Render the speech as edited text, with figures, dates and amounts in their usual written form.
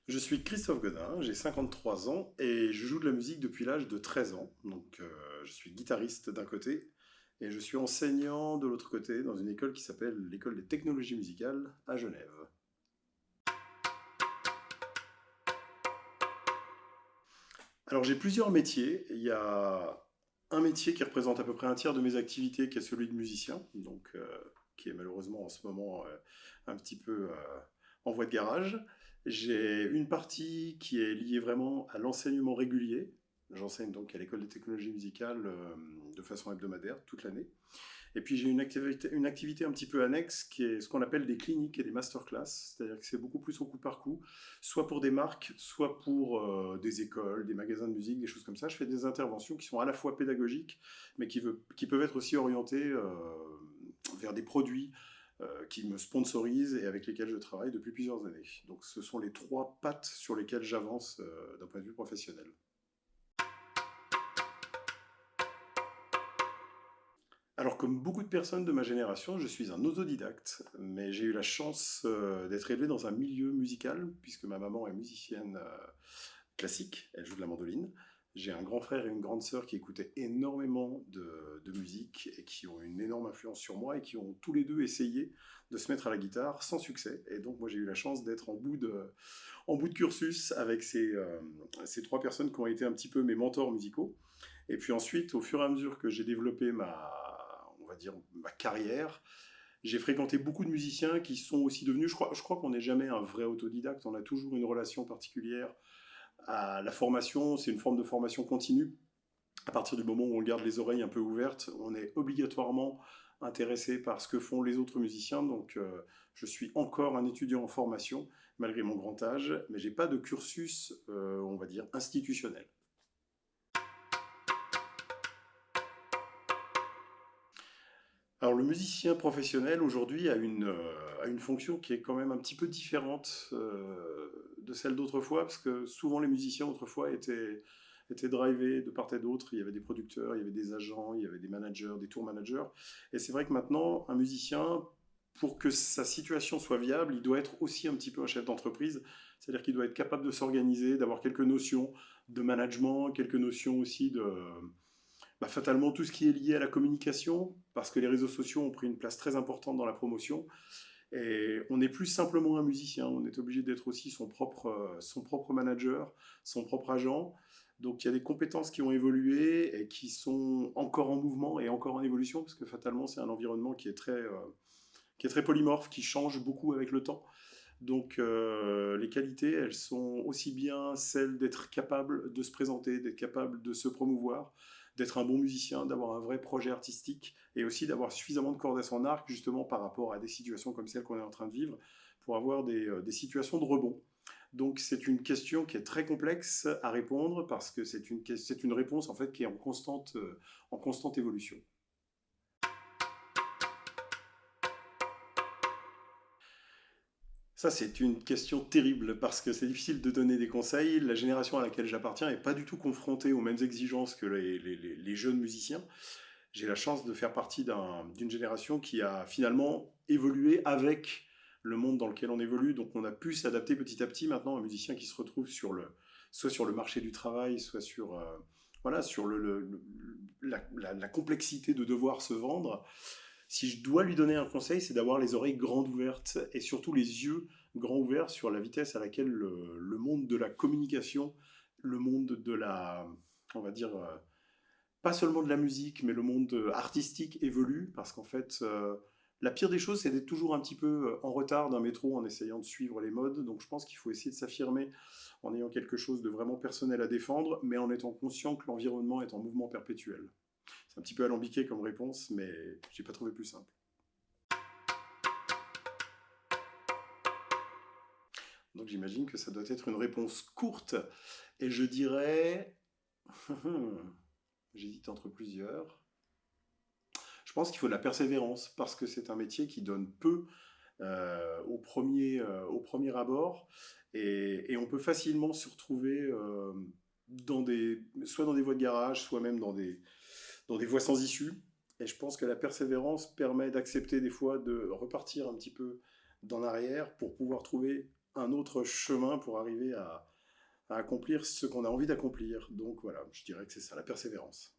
Je suis Christophe Godin, j'ai 53 ans et je joue de la musique depuis l'âge de 13 ans. Je suis guitariste d'un côté et je suis enseignant de l'autre côté dans une école qui s'appelle l'École des technologies musicales à Genève. Alors j'ai plusieurs métiers. Il y a un métier qui représente à peu près un tiers de mes activités qui est celui de musicien, qui est malheureusement en ce moment un petit peu en voie de garage. J'ai une partie qui est liée vraiment à l'enseignement régulier. J'enseigne donc à l'école des technologies musicales de façon hebdomadaire toute l'année. Et puis j'ai une activité un petit peu annexe qui est ce qu'on appelle des cliniques et des masterclass, c'est-à-dire que c'est beaucoup plus au coup par coup, soit pour des marques, soit pour des écoles, des magasins de musique, des choses comme ça. Je fais des interventions qui sont à la fois pédagogiques, mais qui peuvent être aussi orientées vers des produits qui me sponsorisent et avec lesquels je travaille depuis plusieurs années. Donc ce sont les trois pattes sur lesquelles j'avance d'un point de vue professionnel. Alors, comme beaucoup de personnes de ma génération, je suis un autodidacte, mais j'ai eu la chance d'être élevé dans un milieu musical, puisque ma maman est musicienne classique, elle joue de la mandoline. J'ai un grand frère et une grande sœur qui écoutaient énormément de musique et qui ont une énorme influence sur moi et qui ont tous les deux essayé de se mettre à la guitare sans succès. Et donc, moi, j'ai eu la chance d'être en bout de cursus avec ces trois personnes qui ont été un petit peu mes mentors musicaux. Et puis ensuite, au fur et à mesure que j'ai développé on va dire, ma carrière, j'ai fréquenté beaucoup de musiciens qui sont aussi devenus, je crois qu'on n'est jamais un vrai autodidacte, on a toujours une relation particulière à la formation, c'est une forme de formation continue. À partir du moment où on garde les oreilles un peu ouvertes, on est obligatoirement intéressé par ce que font les autres musiciens. Je suis encore un étudiant en formation, malgré mon grand âge, mais j'ai pas de cursus, on va dire, institutionnel. Alors, le musicien professionnel aujourd'hui a une fonction qui est quand même un petit peu différente de celle d'autrefois, parce que souvent les musiciens autrefois étaient drivés de part et d'autre. Il y avait des producteurs, il y avait des agents, il y avait des managers, des tour managers. Et c'est vrai que maintenant, un musicien, pour que sa situation soit viable, il doit être aussi un petit peu un chef d'entreprise. C'est-à-dire qu'il doit être capable de s'organiser, d'avoir quelques notions de management, quelques notions aussi fatalement tout ce qui est lié à la communication, parce que les réseaux sociaux ont pris une place très importante dans la promotion. Et on n'est plus simplement un musicien, on est obligé d'être aussi son propre manager, son propre agent. Donc il y a des compétences qui ont évolué et qui sont encore en mouvement et encore en évolution, parce que fatalement c'est un environnement qui est très polymorphe, qui change beaucoup avec le temps. Les qualités, elles sont aussi bien celles d'être capable de se présenter, d'être capable de se promouvoir, d'être un bon musicien, d'avoir un vrai projet artistique et aussi d'avoir suffisamment de cordes à son arc justement par rapport à des situations comme celles qu'on est en train de vivre pour avoir des situations de rebond. Donc c'est une question qui est très complexe à répondre parce que c'est une réponse en fait qui est en constante évolution. Ça, c'est une question terrible parce que c'est difficile de donner des conseils. La génération à laquelle j'appartiens n'est pas du tout confrontée aux mêmes exigences que les jeunes musiciens. J'ai la chance de faire partie d'une génération qui a finalement évolué avec le monde dans lequel on évolue. Donc on a pu s'adapter petit à petit maintenant à un musicien qui se retrouve soit sur le marché du travail, soit sur la complexité de devoir se vendre. Si je dois lui donner un conseil, c'est d'avoir les oreilles grandes ouvertes et surtout les yeux grands ouverts sur la vitesse à laquelle le monde de la communication, le monde de on va dire, pas seulement de la musique, mais le monde artistique évolue, parce qu'en fait, la pire des choses, c'est d'être toujours un petit peu en retard d'un métro en essayant de suivre les modes. Donc je pense qu'il faut essayer de s'affirmer en ayant quelque chose de vraiment personnel à défendre, mais en étant conscient que l'environnement est en mouvement perpétuel. C'est un petit peu alambiqué comme réponse, mais j'ai pas trouvé plus simple. Donc j'imagine que ça doit être une réponse courte. Et je dirais... J'hésite entre plusieurs. Je pense qu'il faut de la persévérance, parce que c'est un métier qui donne peu au premier abord. Et on peut facilement se retrouver soit dans des voies de garage, soit même dans des voies sans issue. Et je pense que la persévérance permet d'accepter des fois de repartir un petit peu dans l'arrière pour pouvoir trouver un autre chemin pour arriver à accomplir ce qu'on a envie d'accomplir. Donc voilà, je dirais que c'est ça, la persévérance.